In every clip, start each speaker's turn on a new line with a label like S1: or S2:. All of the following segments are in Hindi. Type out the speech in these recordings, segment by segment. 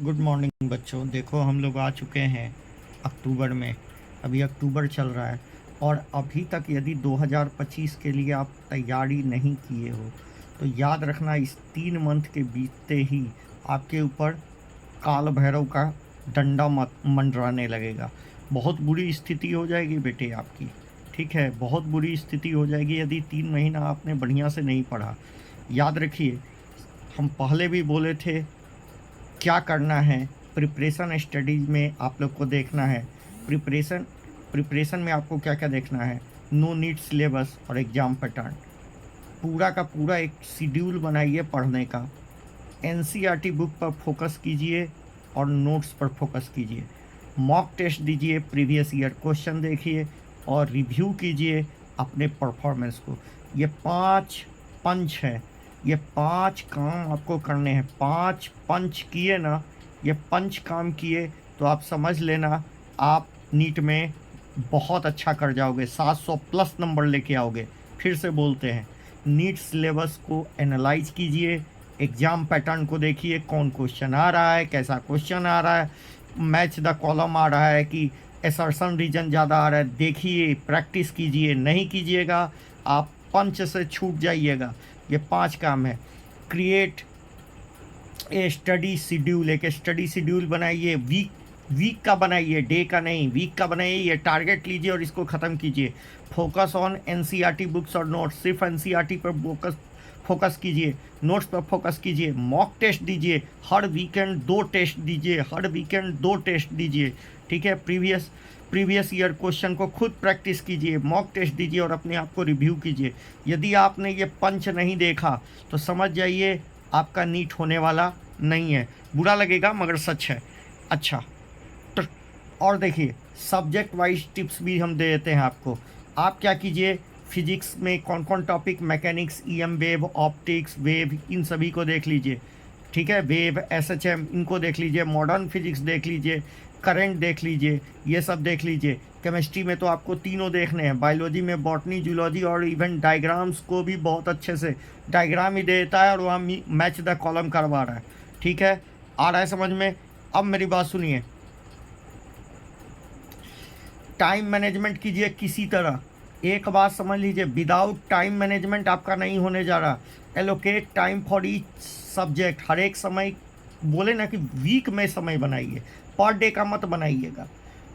S1: गुड मॉर्निंग बच्चों। देखो हम लोग आ चुके हैं अक्टूबर में। अभी अक्टूबर चल रहा है और अभी तक यदि 2025 के लिए आप तैयारी नहीं किए हो तो याद रखना, इस 3 मंथ के बीतते ही आपके ऊपर काल भैरव का डंडा मंडराने लगेगा। बहुत बुरी स्थिति हो जाएगी बेटे आपकी। ठीक है, बहुत बुरी स्थिति हो जाएगी यदि 3 महीना आपने बढ़िया से नहीं पढ़ा। याद रखिए, हम पहले भी बोले थे क्या करना है। प्रिपरेशन स्टडीज़ में आप लोग को देखना है। प्रिपरेशन में आपको क्या क्या देखना है। नो नीट सिलेबस और एग्ज़ाम पैटर्न, पूरा का पूरा एक शेड्यूल बनाइए पढ़ने का। एनसीईआरटी बुक पर फोकस कीजिए और नोट्स पर फोकस कीजिए। मॉक टेस्ट दीजिए, प्रीवियस ईयर क्वेश्चन देखिए और रिव्यू कीजिए अपने परफॉर्मेंस को। ये 5 पंच है, ये 5 काम आपको करने हैं। 5 पंच किए ना, ये पंच काम किए तो आप समझ लेना आप नीट में बहुत अच्छा कर जाओगे, 700 प्लस नंबर लेके आओगे। फिर से बोलते हैं, नीट सिलेबस को एनालाइज कीजिए, एग्ज़ाम पैटर्न को देखिए, कौन क्वेश्चन आ रहा है, कैसा क्वेश्चन आ रहा है, मैच द कॉलम आ रहा है कि एसर्शन रीजन ज़्यादा आ रहा है, देखिए, प्रैक्टिस कीजिए। नहीं कीजिएगा आप पंच से छूट जाइएगा। ये 5 काम है। क्रिएट ए स्टडी शेड्यूल, एक स्टडी शेड्यूल बनाइए। वीक का बनाइए, डे का नहीं, वीक का बनाइए। ये टारगेट लीजिए और इसको ख़त्म कीजिए। फोकस ऑन एनसीईआरटी बुक्स और नोट्स, सिर्फ एनसीईआरटी पर फोकस कीजिए, नोट्स पर फोकस कीजिए। मॉक टेस्ट दीजिए, हर वीकेंड 2 टेस्ट दीजिए, हर वीकेंड 2 टेस्ट दीजिए। ठीक है, प्रीवियस ईयर क्वेश्चन को खुद प्रैक्टिस कीजिए, मॉक टेस्ट दीजिए और अपने आप को रिव्यू कीजिए। यदि आपने ये पंच नहीं देखा तो समझ जाइए आपका नीट होने वाला नहीं है। बुरा लगेगा मगर सच है। अच्छा, तो और देखिए, सब्जेक्ट वाइज टिप्स भी हम दे देते हैं आपको। आप क्या कीजिए, फिजिक्स में कौन कौन topic, mechanics, EM wave, optics wave, इन सभी को देख लीजिए। ठीक है, वेव, एसएचएम, इनको देख लीजिए। मॉडर्न फिजिक्स देख लीजिए, करंट देख लीजिए, ये सब देख लीजिए। केमिस्ट्री में तो आपको तीनों देखने हैं। बायोलॉजी में बॉटनी, जूलॉजी और इवन डायग्राम्स को भी बहुत अच्छे से डायग्राम ही देता है और वहाँ मैच द कॉलम करवा रहा है। ठीक है, आ रहा है समझ में। अब मेरी बात सुनिए, टाइम मैनेजमेंट कीजिए किसी तरह। एक बात समझ लीजिए, विदाउट टाइम मैनेजमेंट आपका नहीं होने जा रहा। Allocate time for each subject. हर एक समय, बोले ना कि वीक में समय बनाइए, पर डे का मत बनाइएगा,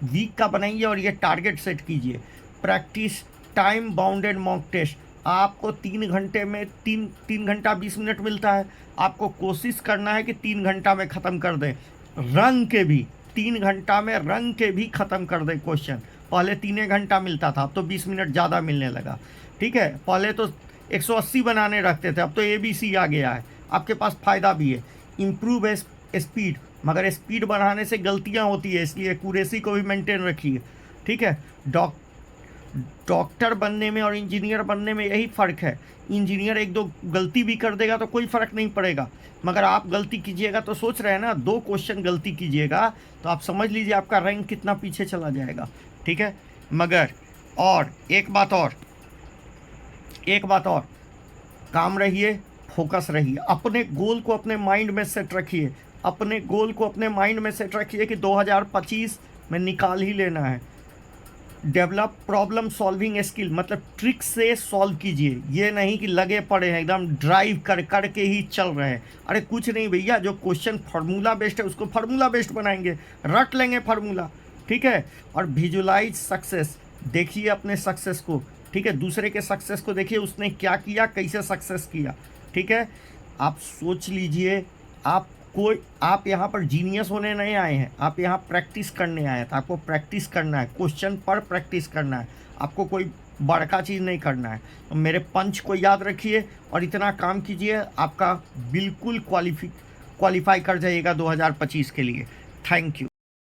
S1: वीक का बनाइए और ये टारगेट सेट कीजिए। Practice time bounded mock test. आपको 3 घंटे में 3 घंटा 20 मिनट मिलता है, आपको कोशिश करना है कि 3 घंटा में ख़त्म कर दें। रंग के भी 3 घंटा में रंग के भी ख़त्म कर दें क्वेश्चन। पहले 3 घंटा मिलता था, अब तो 20 मिनट ज़्यादा मिलने लगा। ठीक है, पहले तो 180 बनाने रखते थे, अब तो ABC आ गया है। आपके पास फ़ायदा भी है। इम्प्रूव स्पीड, मगर स्पीड बढ़ाने से गलतियां होती है, इसलिए एक्यूरेसी को भी मेंटेन रखिए। ठीक है, डॉक्टर बनने में और इंजीनियर बनने में यही फ़र्क है। इंजीनियर 1-2 गलती भी कर देगा तो कोई फ़र्क नहीं पड़ेगा, मगर आप गलती कीजिएगा तो सोच रहे हैं ना, 2 क्वेश्चन गलती कीजिएगा तो आप समझ लीजिए आपका रैंक कितना पीछे चला जाएगा। ठीक है, मगर और एक बात और, काम रहिए, फोकस रहिए, अपने गोल को अपने माइंड में सेट रखिए। अपने गोल को अपने माइंड में सेट रखिए कि 2025 में निकाल ही लेना है। डेवलप प्रॉब्लम सॉल्विंग स्किल, मतलब ट्रिक से सॉल्व कीजिए। ये नहीं कि लगे पड़े हैं एकदम ड्राइव कर के ही चल रहे हैं। अरे कुछ नहीं भैया, जो क्वेश्चन फार्मूला बेस्ड है उसको फार्मूला बेस्ड बनाएंगे, रट लेंगे फार्मूला। ठीक है, और विजुलाइज सक्सेस, देखिए अपने सक्सेस को। ठीक है, दूसरे के सक्सेस को देखिए, उसने क्या किया, कैसे सक्सेस किया। ठीक है, आप सोच लीजिए, आप यहाँ पर जीनियस होने नहीं आए हैं, आप यहाँ प्रैक्टिस करने आए हैं। तो आपको प्रैक्टिस करना है, क्वेश्चन पर प्रैक्टिस करना है, आपको कोई बड़का चीज़ नहीं करना है। तो मेरे पंच को याद रखिए और इतना काम कीजिए, आपका बिल्कुल क्वालिफाई कर जाइएगा 2025 के लिए। Thank you.